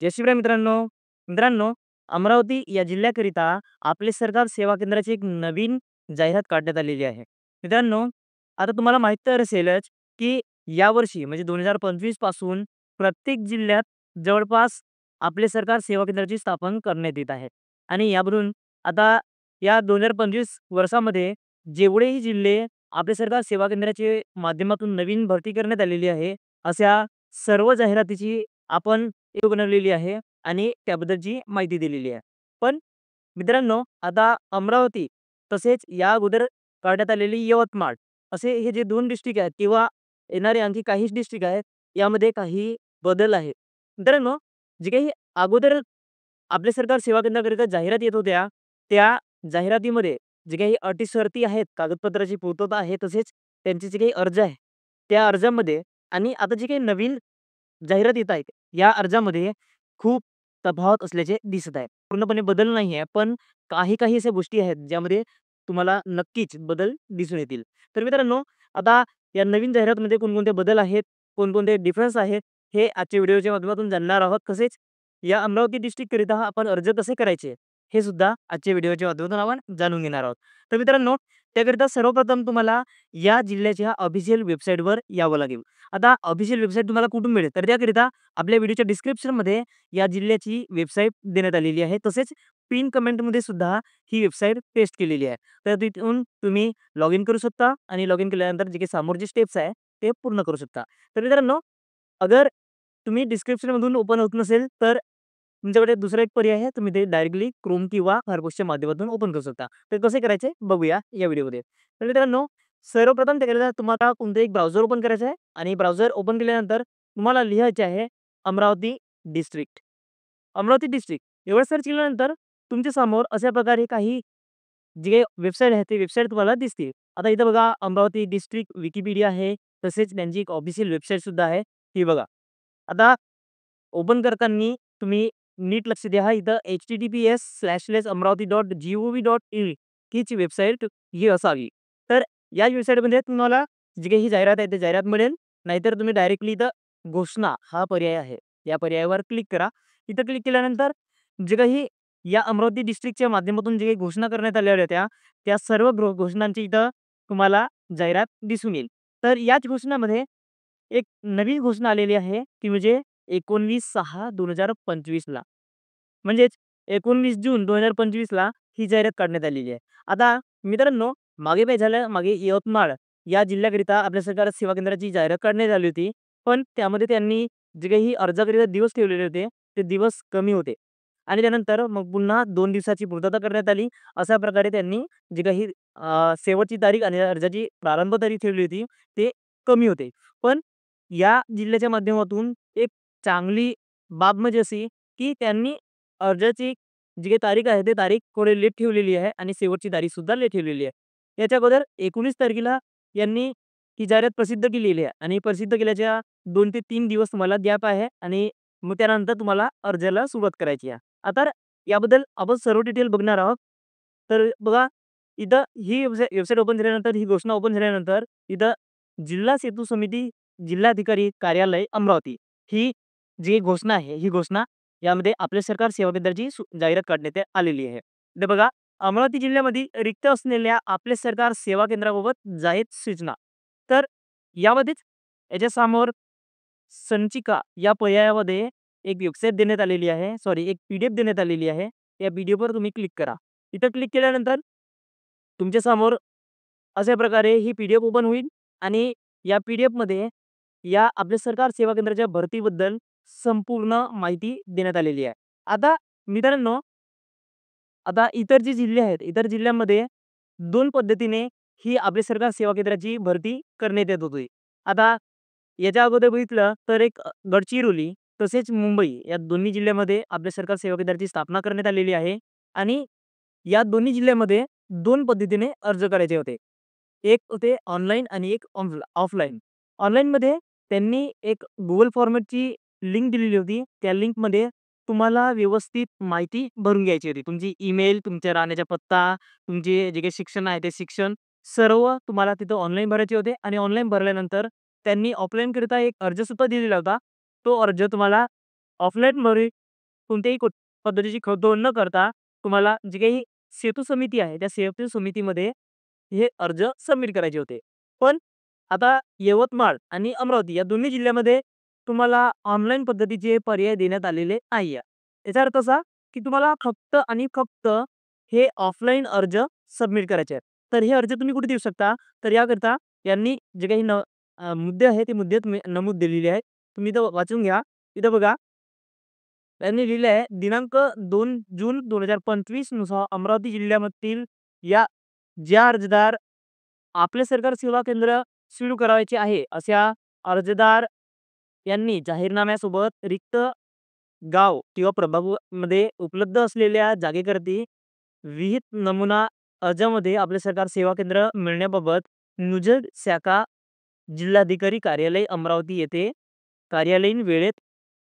जय शिवराय मित्रांनो. मित्रांनो, अमरावती या जिल्ह्याकरिता आपले सरकार सेवा केंद्राची एक नवीन जाहिरात काढण्यात आलेली आहे. मित्रांनो, आता तुम्हाला माहीत तर असेलच, की यावर्षी म्हणजे 2025 पासून प्रत्येक जिल्ह्यात जवळपास आपले सरकार सेवा केंद्राची स्थापन करण्यात येत आहे. आणि यावरून आता या 2025 वर्षामध्ये जेवढेही जिल्हे आपले सरकार सेवा केंद्राचे माध्यमातून नवीन भरती करण्यात आलेली आहे, अशा सर्व जाहिरातीची आपण व्हिडिओ बनवलेली आहे आणि त्याबद्दलची माहिती दिलेली आहे. पण मित्रांनो, आता अमरावती तसेच या अगोदर काढण्यात आलेली यवतमाळ असे हे जे 2 डिस्ट्रिक्ट आहेत किंवा येणारे आणखी काहीच डिस्ट्रिक्ट आहेत, यामध्ये काही बदल आहेत. मित्रांनो, जे काही अगोदर आपले सरकार सेवा केंद्राकरिता जाहिरात येत होत्या, त्या जाहिरातीमध्ये जे काही अटी-शर्ती आहेत, कागदपत्राची पूर्तता आहे, तसेच त्यांचे जे काही अर्ज आहे, त्या अर्जामध्ये आणि आता जे काही नवीन जाहिरात येत आहेत, या अर्जामध्ये खूप तफावत असल्याचे दिसत आहे. पूर्णपणे बदल नाही आहे, पण काही-काही अशा गोष्टी आहेत, ज्यामध्ये तुम्हाला नक्कीच बदल दिसून येतील. तर मित्रांनो, आता या नवीन जाहिरातीमध्ये कोणकोणते बदल आहेत, कोणकोणते डिफरन्स आहेत, हे आजच्या व्हिडिओच्या माध्यमातून जाणणार आहोत. तसेच या अमरावती डिस्ट्रिक्टकरिता आपण अर्ज कसे करायचे, हे सुद्धा आजच्या व्हिडिओच्या माध्यमातून आपण जाणून घेणार आहोत. तर मित्रांनो, त्याकरिता सर्वप्रथम तुम्हाला या जिल्ह्याच्या ऑफिशियल वेबसाईटवर यावं लागेल. आता ऑफिशियल वेबसाईट तुम्हाला कुठून मिळेल? तर त्याकरिता आपल्या व्हिडिओच्या डिस्क्रिप्शनमध्ये या जिल्ह्याची वेबसाईट देण्यात आलेली आहे. तसेच पिन कमेंटमध्ये सुद्धा ही वेबसाईट पेस्ट केलेली आहे. तर तिथून तुम्ही लॉग इन करू शकता आणि लॉग इन केल्यानंतर जे काही समोरचे स्टेप्स आहे, ते पूर्ण करू शकता. तर मित्रांनो, अगर तुम्ही डिस्क्रिप्शनमधून ओपन होत नसेल, तर तुमच्याकडे दुसरा एक पर्याय आहे. तुम्ही ते डायरेक्टली क्रोम किंवा फायरफॉक्सच्या माध्यमातून ओपन करू शकता. तर कसे करायचे बघूया या व्हिडिओमध्ये. तर मित्रांनो, सर्वप्रथम त्याकरिता तुम्हाला कोणतं एक ब्राउझर ओपन करायचं आहे आणि ब्राउझर ओपन केल्यानंतर तुम्हाला लिहायचे आहे अमरावती डिस्ट्रिक्ट. अमरावती डिस्ट्रिक्ट एवढं सर्च केल्यानंतर तुमच्या समोर अशा प्रकारे काही जे वेबसाईट आहे, ते वेबसाईट तुम्हाला दिसतील. आता इथं बघा अमरावती डिस्ट्रिक्ट विकिपीडिया आहे. तसेच त्यांची एक ऑफिशियल वेबसाईट सुद्धा आहे. ही बघा. आता ओपन करतांनी तुम्ही नीट लक्ष द्या. इथं https://amravati.gov.in हीच वेबसाईट ही असावी. तर या वेबसाईटमध्ये तुम्हाला जी काही ही जाहिरात आहे, ते जाहिरात मिळेल. नाहीतर तुम्ही डायरेक्टली इथं घोषणा हा पर्याय आहे. या पर्यायावर क्लिक करा. इथं क्लिक केल्यानंतर जे काही या अमरावती डिस्ट्रिक्टच्या माध्यमातून जे काही घोषणा करण्यात आलेल्या होत्या, त्या सर्व घोषणांची इथं तुम्हाला जाहिरात दिसून येईल. तर याच घोषणामध्ये एक नवीन घोषणा आलेली आहे, ती म्हणजे 19/6/2025 ला. म्हणजेच 19 जून 2025 ला ही जाहिरात काढण्यात आलेली आहे. आता मित्रांनो, मागे काय झालं, मागे यवतमाळ या जिल्ह्याकरिता आपल्या सरकार सेवा केंद्राची जाहिरात काढण्यात आली होती. पण त्यामध्ये त्यांनी जे काही अर्जाकरिता दिवस ठेवलेले होते, ते दिवस कमी होते. आणि त्यानंतर मग पुन्हा 2 दिवसाची पूर्तता करण्यात आली. अशा प्रकारे त्यांनी जी काही शेवटची तारीख आणि अर्जाची प्रारंभ तारीख ठेवली होती, ते कमी होते. पण या जिल्ह्याच्या माध्यमातून एक चांगली बाब म्हणजे अशी, की त्यांनी अर्जाची जी काही तारीख आहे, ती तारीख थोडी लेट ठेवलेली आहे आणि शेवटची तारीख सुद्धा लेट ठेवलेली आहे. याच्या अगोदर 19 तारखेला यांनी ही जाहिरात प्रसिद्ध केलेली आहे आणि प्रसिद्ध केल्याच्या 2 ते 3 दिवस तुम्हाला गॅप आहे आणि मग त्यानंतर तुम्हाला अर्जाला सुरुवात करायची आहे. आता याबद्दल आपण सर्व डिटेल बघणार आहोत. तर बघा, इथं ही वेबसाईट ओपन झाल्यानंतर, ही घोषणा ओपन झाल्यानंतर इथं जिल्हा सेतू समिती, जिल्हाधिकारी कार्यालय अमरावती ही जी घोषणा आहे, ही घोषणा यामध्ये आपल्या सरकार सेवा केंद्राची जाहिरात काढण्यात आलेली आहे. तर बघा, अमरावती जिल्ह्यामध्ये रिक्त असलेल्या आपले सरकार सेवा केंद्राबाबत जाहीर सूचना. तर यामध्येच याच्यासमोर संचिका या पर्यायामध्ये एक वेबसाईट देण्यात आलेली आहे. सॉरी, एक पी-डी-एफ देण्यात आलेली आहे. या पी-डी-एफवर तुम्ही क्लिक करा. इथं क्लिक केल्यानंतर तुमच्यासमोर अशा प्रकारे ही पी-डी-एफ ओपन होईल आणि या पी-डी-एफमध्ये या आपल्या सरकार सेवा केंद्राच्या भरतीबद्दल संपूर्ण माहिती देण्यात आलेली आहे. आता मित्रांनो, आता इतर जे जिल्हे आहेत, इतर जिल्ह्यांमध्ये 2 पद्धतीने ही आपली सरकार सेवा केंद्राची भरती करण्यात येत होती. आता याच्या अगोदर बघितलं तर एक गडचिरोली तसेच मुंबई या दोन्ही जिल्ह्यामध्ये आपल्या सरकार सेवा केंद्राची स्थापना करण्यात आलेली आहे आणि या दोन्ही जिल्ह्यामध्ये 2 पद्धतीने अर्ज करायचे होते. एक होते ऑनलाईन आणि एक ऑफलाईन. ऑनलाईनमध्ये त्यांनी एक Google फॉर्मॅटची लिंक दिलेली होती. त्या लिंकमध्ये तुम्हाला व्यवस्थित माहिती भरून घ्यायची होती. तुमची ईमेल, तुमच्या राहण्याचा पत्ता, तुमचे जे काही शिक्षण आहे ते शिक्षण सर्व तुम्हाला तिथं ऑनलाईन भरायचे होते आणि ऑनलाईन भरल्यानंतर त्यांनी ऑफलाईनकरिता एक अर्ज सुद्धा दिलेला होता. तो अर्ज तुम्हाला ऑफलाईनमध्ये कोणत्याही पद्धतीची खतवड न करता तुम्हाला जी काही सेतू समिती आहे, त्या सेतू समितीमध्ये हे अर्ज सबमिट करायचे होते. पण आता यवतमाळ आणि अमरावती या दोन्ही जिल्ह्यामध्ये तुम्हाला ऑनलाईन पद्धतीचे पर्याय देण्यात आलेले नाहीये. याचा अर्थ असा, की तुम्हाला फक्त आणि फक्त हे ऑफलाईन अर्ज सबमिट करायचे आहेत. तर हे अर्ज तुम्ही कुठे देऊ शकता? तर याकरता यांनी जे काही मुद्दे आहेत, ते मुद्दे तुम्ही नमूद दिलेले आहेत. तुम्ही इथं वाचून घ्या. इथं बघा, त्यांनी लिहिलं आहे, दिनांक 2 जून 2025 नुसार अमरावती जिल्ह्यामधील या ज्या अर्जदार आपले सरकार सेवा केंद्र सुरू करायचे आहे, अशा अर्जदार यांनी जाहीरनाम्यासोबत रिक्त गाव किंवा प्रभागामध्ये उपलब्ध असलेल्या जागेकरती विहित नमुना अर्जामध्ये आपले सरकार सेवा केंद्र मिळण्याबाबत नियोजन शाखा जिल्हाधिकारी कार्यालय अमरावती येथे कार्यालयीन वेळेत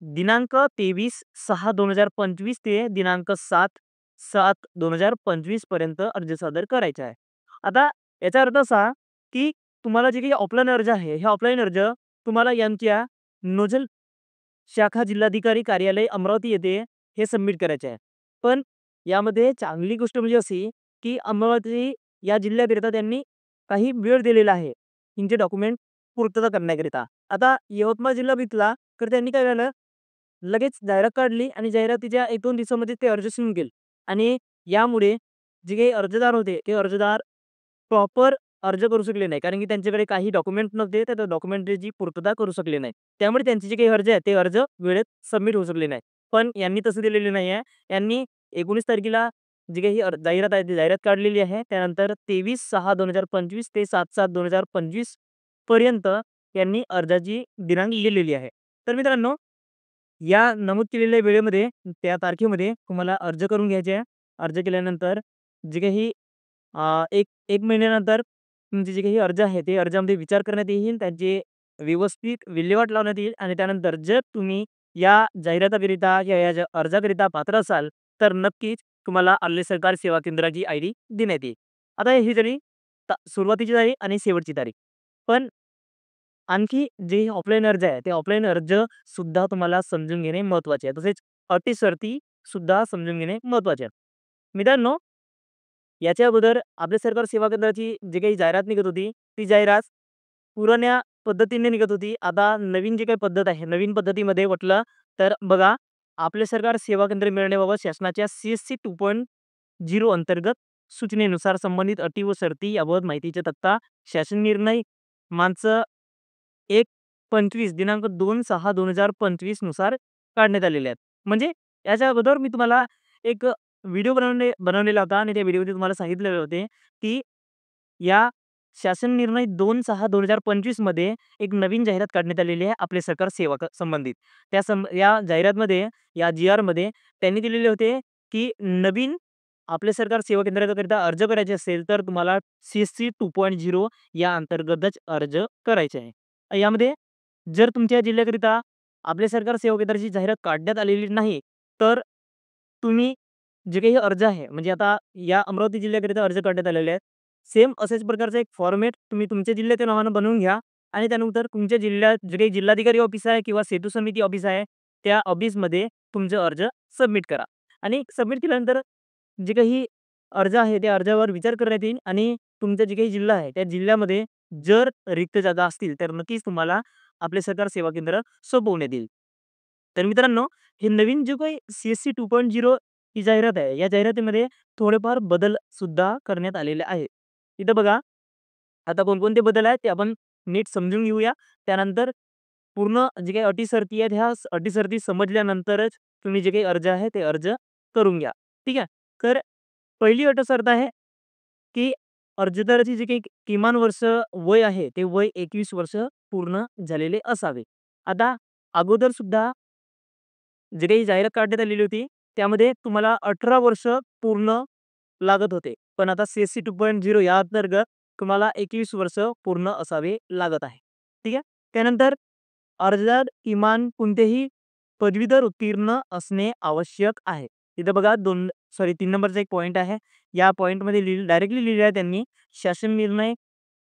दिनांक 23/6/2025 ते दिनांक 7/7/2025 पर्यंत अर्ज सादर करायचा आहे. आता याचा अर्थ असा, की तुम्हाला जे काही ऑफलाईन अर्ज आहे, हे ऑफलाईन अर्ज तुम्हाला यांच्या नोझल शाखा जिल्हाधिकारी कार्यालय अमरावती येथे हे सबमिट करायचे आहे. पण यामध्ये चांगली गोष्ट म्हणजे अशी, की अमरावती या जिल्ह्याकरिता त्यांनी काही वेळ दिलेला आहे, तुमचे डॉक्युमेंट पूर्तता करण्याकरिता. आता यवतमाळ जिल्हा बघितला तर त्यांनी काय केलं, लगेच जाहिरात काढली आणि जाहिरातीच्या 1-2 दिवसामध्ये ते अर्ज सुरू केले आणि यामुळे जे काही अर्जदार होते, ते अर्जदार प्रॉपर अर्ज करू शकले नाही. कारण की त्यांच्याकडे काही डॉक्युमेंट नव्हते, तर त्या डॉक्युमेंटची पूर्तता करू शकले नाही. त्यामुळे त्यांचे जे काही अर्ज आहेत, ते अर्ज वेळेत सबमिट होऊ शकले नाही. पण यांनी तसं दिलेलं नाही आहे. यांनी 19 तारखेला जी काही जाहिरात आहे, ती जाहिरात काढलेली आहे. त्यानंतर 23/6/2025 ते 7/7/2025 पर्यंत यांनी अर्जाची दिनांक लिहिलेली आहे. तर मित्रांनो, या नमूद केलेल्या वेळेमध्ये, त्या तारखेमध्ये तुम्हाला अर्ज करून घ्यायचे आहे. अर्ज केल्यानंतर जे काही 1 महिन्यानंतर तुमचे जे काही अर्ज आहे, ते अर्जामध्ये विचार करण्यात येईल. त्यांची व्यवस्थित विल्हेवाट लावण्यात येईल आणि त्यानंतर जर तुम्ही या जाहिरातीकरिता या ज्या अर्जाकरिता पात्र असाल, तर नक्कीच तुम्हाला आले सरकार सेवा केंद्राची आयडी देण्यात येईल. आता ही झाली सुरुवातीची तारीख आणि शेवटची तारीख. पण आणखी जे ऑफलाईन अर्ज आहे, ते ऑफलाईन अर्ज सुद्धा तुम्हाला समजून घेणे महत्त्वाचे आहे. तसेच अटी-शर्ती सुद्धा समजून घेणे महत्त्वाचे आहे. मित्रांनो, याच्या अगोदर आपल्या सरकार सेवा केंद्राची जी काही जाहिरात निघत होती, ती जाहिरात पुराण्या पद्धतीने निघत होती. आता नवीन जी काही पद्धत आहे, नवीन पद्धतीमध्ये म्हटलं तर बघा, आपले सरकार सेवा केंद्र मिळण्याबाबत शासनाच्या CSC 2.0 अंतर्गत सूचनेनुसार संबंधित अटी व शर्ती याबाबत माहितीचा तक्ता शासन निर्णय माणसं 1/25 दिनांक 2/6/2025 नुसार काढण्यात आलेले आहेत. म्हणजे याच्या अगोदर मी तुम्हाला एक व्हिडिओ बनवलेला होता आणि त्या व्हिडिओमध्ये तुम्हाला सांगितलेले होते, की या शासन निर्णय 2/6/2025 मध्ये एक नवीन जाहिरात काढण्यात आलेली आहे आपले सरकार सेवा संबंधित. या जाहिरातमध्ये, या जी-आरमध्ये त्यांनी दिलेले होते, की नवीन आपले सरकार सेवा केंद्राकरिता अर्ज करायचे असेल, तर तुम्हाला CSC 2.0 या अंतर्गतच अर्ज करायचे आहे. यामध्ये जर तुमच्या जिल्ह्याकरिता आपले सरकार सेवा केंद्राची जाहिरात काढण्यात आलेली नाही, तर तुम्ही जे काही अर्ज आहे, म्हणजे आता या अमरावती जिल्ह्याकरिता अर्ज काढण्यात आलेले आहेत. सेम अशाच प्रकारचा एक फॉर्मॅट तुम्ही तुमच्या जिल्ह्याच्या नावानं बनवून घ्या आणि त्यानंतर तुमच्या जिल्ह्यात जे काही जिल्हाधिकारी ऑफिस आहे किंवा सेतू समिती ऑफिस आहे, त्या ऑफिसमध्ये तुमचे अर्ज सबमिट करा आणि सबमिट केल्यानंतर जे काही अर्ज आहे, त्या अर्जावर विचार करण्यात येईल आणि तुमचा जे काही जिल्हा आहे, त्या जिल्ह्यामध्ये जर रिक्त जागा असतील, तर नक्कीच तुम्हाला आपले सरकार सेवा केंद्र सोपवण्यात येईल. तर मित्रांनो, हे नवीन जे काही CSC 2.0 ही जाहिरात आहे, या जाहिरातीमध्ये थोडेफार बदल सुद्धा करण्यात आलेले आहेत. इथं बघा, आता कोणकोणते बदल आहेत ते आपण नीट समजून घेऊया. त्यानंतर पूर्ण जे काही अटी-शर्ती आहेत, ह्या अटी-शर्ती समजल्यानंतरच तुम्ही जे काही अर्ज आहे, ते अर्ज करून घ्या. ठीक आहे. तर पहिली अट शर्त आहे, की अर्जदाराची जे काही किमान वर्ष वय आहे, ते वय 21 वर्ष पूर्ण झालेले असावे. आता अगोदर सुद्धा जी काही जाहिरात काढण्यात आलेली होती, त्यामध्ये तुम्हाला 18 वर्ष पूर्ण लागत होते. पण आता CSC 2.0 या अंतर्गत तुम्हाला 21 वर्ष पूर्ण असावे लागत आहे. ठीक आहे. त्यानंतर अर्जदार किमान कोणतेही पदवीधर उत्तीर्ण असणे आवश्यक आहे. इथं बघा 3 नंबरचा एक पॉइंट आहे. या पॉइंटमध्ये डायरेक्टली लिहिलं आहे त्यांनी, शासन निर्णय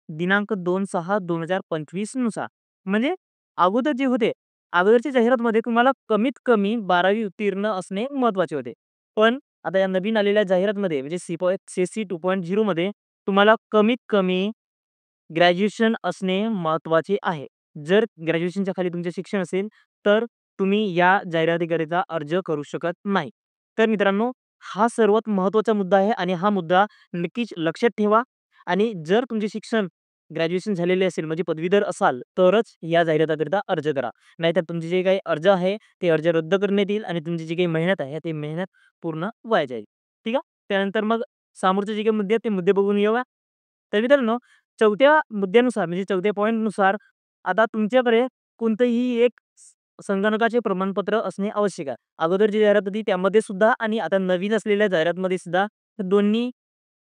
दिनांक 2/6/2025 नुसार. म्हणजे अगोदर जे होते, अगोदरच्या जाहिरातमध्ये तुम्हाला कमीत कमी 12वी उत्तीर्ण असणे महत्त्वाचे होते. पण आता या नवीन आलेल्या जाहिरातमध्ये म्हणजे CC 2.0 मध्ये तुम्हाला कमीत कमी ग्रॅज्युएशन असणे महत्त्वाचे आहे. जर ग्रॅज्युएशनच्या खाली तुमचे शिक्षण असेल, तर तुम्ही या जाहिरातीकरिता अर्ज करू शकत नाही. तर मित्रांनो, हा सर्वात महत्त्वाचा मुद्दा आहे आणि हा मुद्दा नक्कीच लक्षात ठेवा आणि जर तुमचे शिक्षण ग्रॅज्युएशन झालेले असेल म्हणजे पदवीधर असाल, तरच या जाहिरातीकरिता अर्ज करा. नाहीतर तुमचे जे काही अर्ज आहे, ते अर्ज रद्द करण्यात येईल आणि तुमची जी काही मेहनत आहे, ती मेहनत पूर्ण वाया जाईल. ठीक आहे. त्यानंतर मग समोरचे जे काही मुद्दे आहेत, ते मुद्दे बघून घेऊया. तर मित्रांनो, 4थ्या मुद्द्यानुसार म्हणजे 4थ्या पॉइंटनुसार आता तुमच्याकडे कोणतंही एक संगणकाचे प्रमाणपत्र असणे आवश्यक आहे. अगोदर जी जाहिरात होती त्यामध्ये सुद्धा आणि आता नवीन असलेल्या जाहिरातमध्ये सुद्धा दोन्ही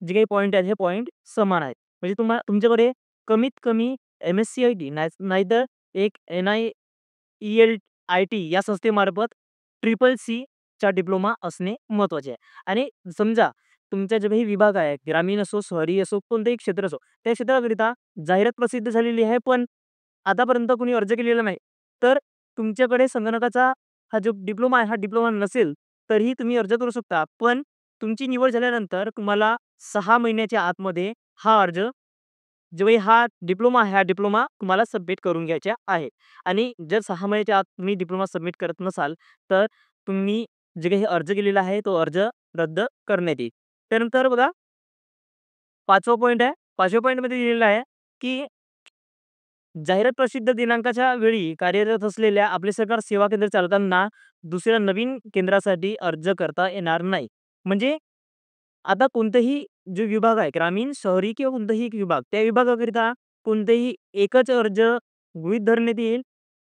जे काही पॉइंट आहेत, हे पॉइंट समान आहेत. म्हणजे तुमच्याकडे कमीत कमी MSc-IT नाहीतर एक NIEL-IT या संस्थेमार्फत ट्रिपल सीचा डिप्लोमा असणे महत्त्वाचे आहे. आणि समजा तुमचा जो काही विभाग आहे, ग्रामीण असो, शहरी असो, कोणतेही क्षेत्र असो, त्या क्षेत्राकरिता जाहिरात प्रसिद्ध झालेली आहे, पण आतापर्यंत कुणी अर्ज केलेला नाही. तर तुमच्याकडे संगणकाचा हा जो डिप्लोमा आहे, हा डिप्लोमा नसेल, तरीही तुम्ही अर्ज करू शकता. पण तुमची निवड झाल्यानंतर तुम्हाला 6 महिन्याच्या आतमध्ये हा अर्ज जो काही हा डिप्लोमा आहे, हा डिप्लोमा तुम्हाला सबमिट करून घ्यायचा आहे. आणि जर 6 महिन्याच्या आत तुम्ही डिप्लोमा सबमिट करत नसाल, तर तुम्ही जे काही अर्ज केलेला आहे, तो अर्ज रद्द करण्यात येईल. त्यानंतर बघा 5वा पॉइंट आहे. 5व्या पॉइंटमध्ये दिलेलं आहे, की जाहिरात प्रसिद्ध दिनांकाच्या वेळी कार्यरत असलेल्या आपले सरकार सेवा केंद्र चालवताना दुसऱ्या नवीन केंद्रासाठी अर्ज करता येणार नाही. म्हणजे आता कोणताही जो विभाग आहे, ग्रामीण, शहरी किंवा कोणताही एक विभाग, त्या विभागाकरिता कोणतेही एकच अर्ज गृहीत धरण्यात येईल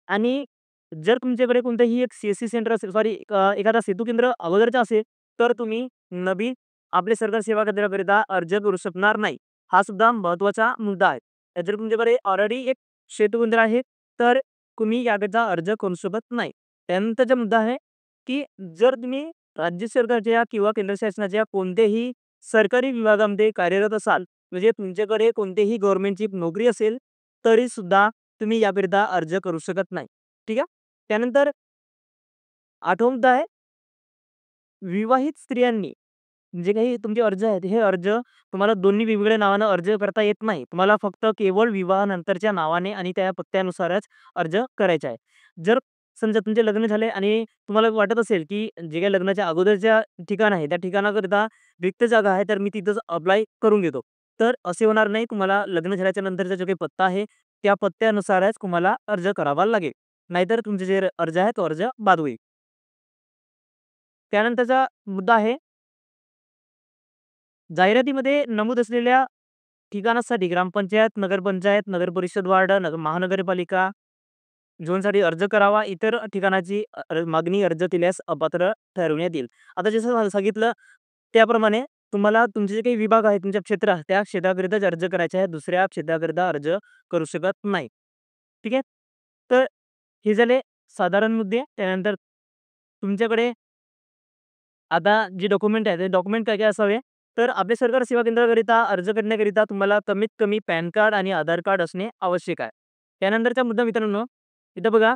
आणि जर तुमच्याकडे कोणतंही एक CSC सेंटर असेल, सॉरी एखादा सेतू केंद्र अगोदरचा असेल, तर तुम्ही नवीन आपले सरकार सेवा केंद्राकरिता अर्ज करू शकणार नाही. हा सुद्धा महत्त्वाचा मुद्दा आहे. जर तुमच्याकडे ऑलरेडी एक सेतू केंद्र आहे, तर तुम्ही याकरिता अर्ज करू शकत नाही. त्यानंतरचा मुद्दा आहे, की जर तुम्ही राज्य सरकारच्या किंवा केंद्र शासनाच्या कोणत्याही सरकारी विभागामध्ये कार्यरत असाल, म्हणजे तुमच्याकडे कोणतीही गव्हर्नमेंटची नोकरी असेल, तरी सुद्धा तुम्ही याकरिता अर्ज करू शकत नाही. ठीक आहे. त्यानंतर 8वा मुद्दा आहे, विवाहित स्त्रियांनी जे काही तुमचे अर्ज आहेत, हे अर्ज तुम्हाला दोन्ही वेगवेगळ्या नावानं अर्ज करता येत नाही. तुम्हाला फक्त केवळ विवाहानंतरच्या नावाने आणि त्या पत्त्यानुसारच अर्ज करायचा आहे. जर समजा तुमचे लग्न झाले आणि तुम्हाला वाटत असेल, की जे काही लग्नाच्या अगोदरच्या ठिकाण आहे, त्या ठिकाणाकरिता रिक्त जागा आहे, तर मी तिथंच अप्लाय करून घेतो. तर असे होणार नाही. तुम्हाला लग्न झाल्याच्या नंतरचा जो काही पत्ता आहे, त्या पत्त्यानुसारच तुम्हाला अर्ज करावा लागेल. नाहीतर तुमचे जे अर्ज आहे, तो अर्ज बाद होईल. त्यानंतरचा मुद्दा आहे जाहिरातीमध्ये नमूद असलेल्या ठिकाणासाठी ग्रामपंचायत, नगरपंचायत, नगरपरिषद वार्ड, महानगरपालिका झोनसाठी अर्ज करावा. इतर ठिकाणाची मागणी अर्ज केल्यास अपात्र ठरवण्यात येईल. आता जसं सांगितलं त्याप्रमाणे तुम्हाला तुमचे जे काही विभाग आहे, तुमच्या क्षेत्र त्या क्षेत्राकरिताच अर्ज करायचा आहे. दुसऱ्या क्षेत्राकरिता अर्ज करू शकत नाही. ठीक आहे. तर हे झाले साधारण मुद्दे. त्यानंतर तुमच्याकडे आता जे डॉक्युमेंट आहे, ते डॉक्युमेंट काय-काय असावे? तर आपले सरकार सेवा केंद्राकरिता अर्ज करण्याकरिता तुम्हाला कमीत कमी पॅन कार्ड आणि आधार कार्ड असणे आवश्यक आहे. त्यानंतरचा मुद्दा मित्रांनो, इथं बघा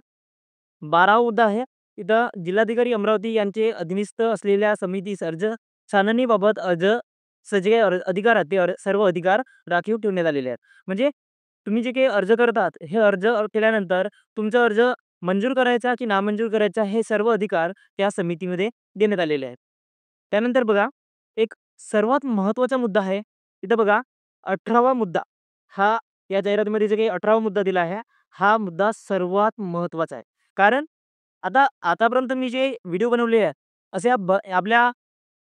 12वा मुद्दा आहे. इथं जिल्हाधिकारी अमरावती यांचे अधीनस्थ असलेल्या समितीस अर्ज छाननीबाबत जे काही अधिकार आहेत, ते सर्व अधिकार राखीव ठेवण्यात आलेले आहेत. म्हणजे तुम्ही जे काही अर्ज करतात, हे अर्ज केल्यानंतर तुमचा अर्ज मंजूर करायचा की नामंजूर करायचा, हे सर्व अधिकार त्या समितीमध्ये देण्यात आलेले आहेत. त्यानंतर बघा, एक सर्वात महत्त्वाचा मुद्दा आहे. इथं बघा 18वा मुद्दा. हा या जाहिरातीमध्ये जे काही 18वा मुद्दा दिला आहे, हा मुद्दा सर्वात महत्त्वाचा आहे. कारण आतापर्यंत मी जे व्हिडिओ बनवले आहेत, असे आपल्या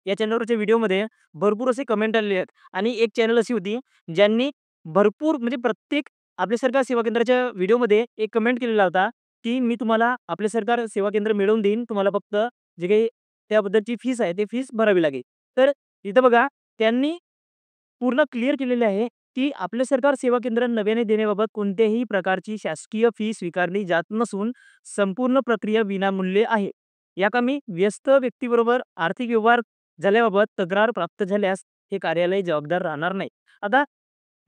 या चॅनलवरच्या व्हिडिओमध्ये भरपूर असे कमेंट आलेले आहेत आणि एक चॅनल अशी होती, ज्यांनी भरपूर म्हणजे प्रत्येक आपले सरकार सेवा केंद्राच्या व्हिडिओमध्ये एक कमेंट केलेला होता, की "मी तुम्हाला आपले सरकार सेवा केंद्र मिळवून देईन. तुम्हाला फक्त जे काही त्याबद्दलची फीस आहे, ती फीस भरावी लागेल." तर इथं बघा त्यांनी पूर्ण क्लिअर केलेले आहे, की आपले सरकार सेवा केंद्र नव्याने देण्याबाबत कोणत्याही प्रकारची शासकीय फी स्वीकारली जात नसून संपूर्ण प्रक्रिया विनामूल्य आहे. याकामी व्यस्त व्यक्तीबरोबर आर्थिक व्यवहार झाल्याबाबत तक्रार प्राप्त झाल्यास हे कार्यालय जबाबदार राहणार नाही. आता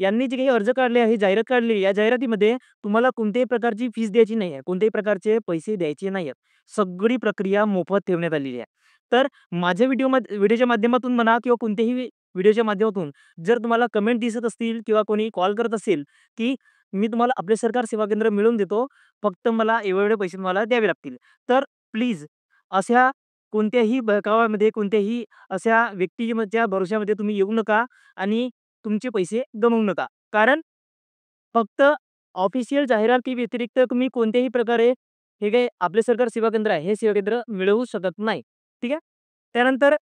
यांनी जे काही अर्ज काढले आहे, जाहिरात काढली, या जाहिरातीमध्ये तुम्हाला कोणत्याही प्रकारची फीस द्यायची नाही आहे. कोणत्याही प्रकारचे पैसे द्यायचे नाही आहेत. सगळी प्रक्रिया मोफत ठेवण्यात आलेली आहे. तर माझ्या व्हिडिओच्या माध्यमातून म्हणा किंवा कोणत्याही व्हिडिओच्या माध्यमातून जर तुम्हाला कमेंट दिसत असतील किंवा कोणी कॉल करत असेल, की मी तुम्हाला आपले सरकार सेवा केंद्र मिळवून देतो, फक्त मला एवढे पैसे तुम्हाला द्यावे लागतील. तर प्लीज अशा कोणत्याही बहकाव्यामध्ये, कोणत्याही अशा व्यक्तीच्या भरोश्यामध्ये तुम्ही येऊ नका आणि तुमचे पैसे गमावू नका. कारण फक्त ऑफिशियल जाहिराती व्यतिरिक्त तुम्ही कोणत्याही प्रकारे हे काही आपले सरकार सेवा केंद्र आहे, हे सेवा केंद्र मिळवू शकत नाही. ठीक आहे. त्यानंतर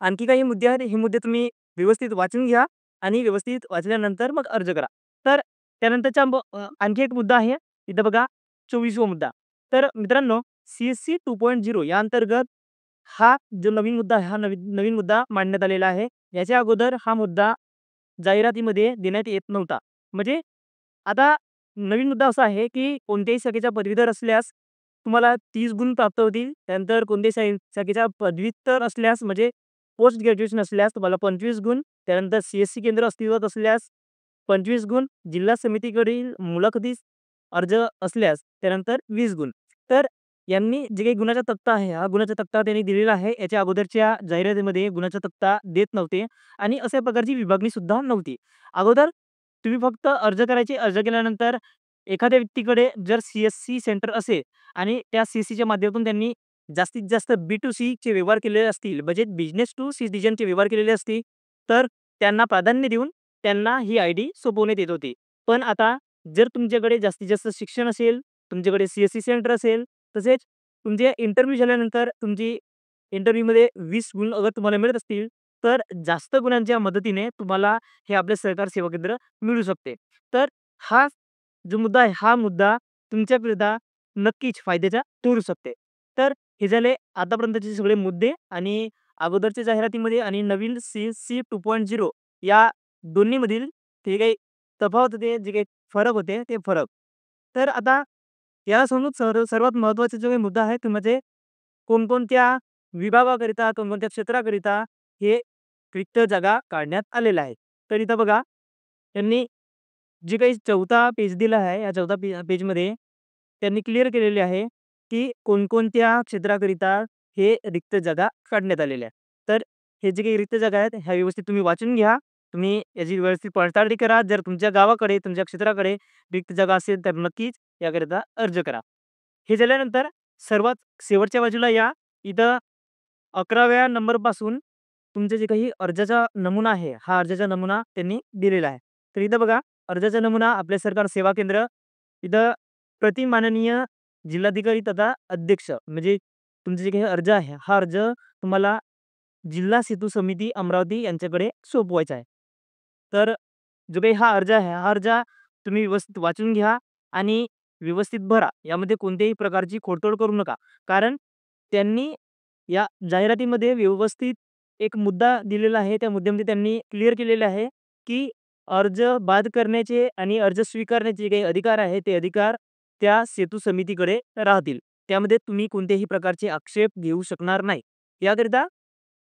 आणखी काही मुद्दे आहेत. हे मुद्दे तुम्ही व्यवस्थित वाचून घ्या आणि व्यवस्थित वाचल्यानंतर मग अर्ज करा. तर त्यानंतरचा आणखी एक मुद्दा आहे. इथं बघा 24वा मुद्दा. तर मित्रांनो, CSC 2.0 या अंतर्गत हा जो नवीन मुद्दा आहे, हा नवीन नवीन मुद्दा मांडण्यात आलेला आहे. याच्या अगोदर हा मुद्दा जाहिरातीमध्ये देण्यात येत नव्हता. म्हणजे आता नवीन मुद्दा असा आहे, की कोणत्याही शाखेचा पदवीधर असल्यास तुम्हाला 30 गुण प्राप्त होतील. त्यानंतर कोणत्याही शाखेचा पदव्युत्तर असल्यास म्हणजे पोस्ट ग्रॅज्युएशन असल्यास तुम्हाला 25 गुण. त्यानंतर CSC केंद्र अस्तित्वात असल्यास 25 गुण. जिल्हा समितीकडील मुलाखतीस अर्ज असल्यास त्यानंतर 20 गुण. तर यांनी जे काही गुणाचा तक्ता आहे, हा गुणाचा तक्ता त्यांनी दिलेला आहे. याच्या अगोदरच्या जाहिरातीमध्ये गुणाचा तक्ता देत नव्हते आणि अशा प्रकारची विभागणी सुद्धा नव्हती. अगोदर तुम्ही फक्त अर्ज करायचे. अर्ज केल्यानंतर एखाद्या व्यक्तीकडे जर CSC सेंटर असेल आणि त्या CSCच्या माध्यमातून त्यांनी जास्तीत जास्त B2C चे व्यवहार केलेले असतील, म्हणजे बिझनेस टू सिटिझनचे व्यवहार केलेले असतील, तर त्यांना प्राधान्य देऊन त्यांना ही आयडी सोपवण्यात येत होती. पण आता जर तुमच्याकडे जास्तीत जास्त शिक्षण असेल, तुमच्याकडे CSC सेंटर असेल, तसेच तुमचे इंटरव्ह्यू झाल्यानंतर तुमची इंटरव्ह्यूमध्ये 20 गुण अगर तुम्हाला मिळत असतील, तर जास्त गुणांच्या मदतीने तुम्हाला हे आपले सहकार सेवा केंद्र मिळू शकते. तर हा जो मुद्दा आहे, हा मुद्दा तुमच्याकरिता नक्कीच फायद्याचा ठरू शकते. तर हे झाले आतापर्यंतचे सगळे मुद्दे आणि अगोदरच्या जाहिरातीमध्ये आणि नवीन CSC 2.0 या दोन्हीमधील ते काही तफावत होते, जे काही फरक होते, ते फरक. तर आता याला समजून सर्वात महत्त्वाचा जो काही मुद्दा आहे, तो म्हणजे कोणकोणत्या विभागाकरिता, कोणकोणत्या क्षेत्राकरिता हे रिक्त जागा काढण्यात आलेल्या आहेत. तर इथं बघा, त्यांनी जे काही 4था पेज दिला आहे, या 4थ्या पेजमध्ये त्यांनी क्लिअर केलेले आहे, की कोणकोणत्या क्षेत्राकरिता हे रिक्त जागा काढण्यात आलेल्या आहेत. तर हे जे काही रिक्त जागा आहेत, ह्या व्यवस्थित तुम्ही वाचून घ्या. तुम्ही याची व्यवस्थित पडताळणी करा. जर तुमच्या गावाकडे, तुमच्या क्षेत्राकडे रिक्त जागा असेल, तर नक्कीच याकरिता अर्ज करा. हे झाल्यानंतर सर्वात शेवटच्या बाजूला या. इथं 11व्या नंबरपासून तुमचे जे काही अर्जाचा नमुना आहे, हा अर्जाचा नमुना त्यांनी दिलेला आहे. तर इथं बघा, अर्जाचा नमुना आपले सरकार सेवा केंद्र. इथं प्रति माननीय जिल्हाधिकारी तथा अध्यक्ष म्हणजे तुमचे जे काही अर्ज आहे, हा अर्ज तुम्हाला जिल्हा सेतू समिती अमरावती यांच्याकडे सोपवायचा आहे. तर जो काही हा अर्ज आहे, हा अर्ज तुम्ही व्यवस्थित वाचून घ्या आणि व्यवस्थित भरा. यामध्ये कोणत्याही प्रकारची खोडतोड करू नका. कारण त्यांनी या जाहिरातीमध्ये व्यवस्थित एक मुद्दा दिलेला आहे. त्या मुद्द्यामध्ये त्यांनी क्लिअर केलेलं आहे, की अर्ज बाद करण्याचे आणि अर्ज स्वीकारण्याचे जे काही अधिकार आहे, ते अधिकार त्या सेतू समितीकडे राहतील. त्यामध्ये तुम्ही कोणत्याही प्रकारचे आक्षेप घेऊ शकणार नाही. याकरिता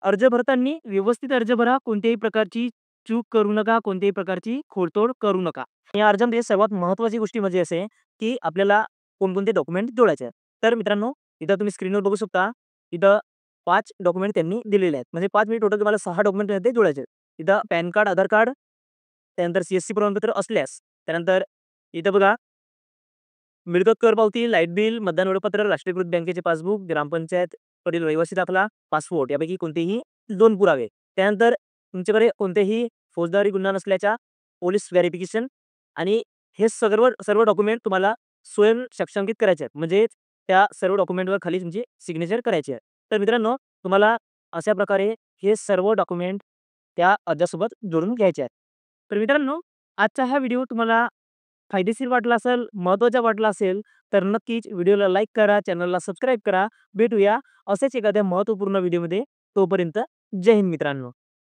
अर्ज भरताना व्यवस्थित अर्ज भरा. कोणत्याही प्रकारची चूक करू नका, कोणत्याही प्रकारची खोडतोड करू नका. या अर्जामध्ये सर्वात महत्त्वाची गोष्ट म्हणजे असे, की आपल्याला कोणकोणते डॉक्युमेंट जोडायचे आहेत. तर मित्रांनो, इथं तुम्ही स्क्रीनवर बघू शकता. इथं 5 डॉक्युमेंट त्यांनी दिलेले आहेत. म्हणजे 5 टोटल तुम्हाला 6 डॉक्युमेंट ते जोडायचे आहेत. इथं पॅन कार्ड, आधार कार्ड, त्यानंतर CSC प्रमाणपत्र असल्यास, त्यानंतर इथं बघा मिळकत कर पावती, लाईट बिल, मतदान ओळखपत्र, राष्ट्रीयकृत बँकेचे पासबुक, ग्रामपंचायत कडील रहिवासी दाखला, पासपोर्ट यापैकी कोणतेही 2 पुरावे. त्यानंतर तुमच्याकडे कोणतेही फौजदारी गुन्हा नसल्याच्या पोलीस व्हेरिफिकेशन आणि हे सर्व डॉक्युमेंट तुम्हाला स्वयं सक्षमित करायचे आहेत. म्हणजे त्या सर्व डॉक्युमेंटवर खाली तुमची सिग्नेचर करायची आहे. तर मित्रांनो, तुम्हाला अशा प्रकारे हे सर्व डॉक्युमेंट त्या अर्जासोबत जोडून घ्यायचे आहेत. तर मित्रांनो, आजचा हा व्हिडिओ तुम्हाला फायदेशीर वाटला असेल, महत्त्वाचा वाटला असेल, तर नक्कीच व्हिडिओला लाईक करा, चॅनलला सबस्क्राईब करा. भेटूया असेच एखाद्या महत्त्वपूर्ण व्हिडिओमध्ये. तोपर्यंत जय हिंद मित्रांनो.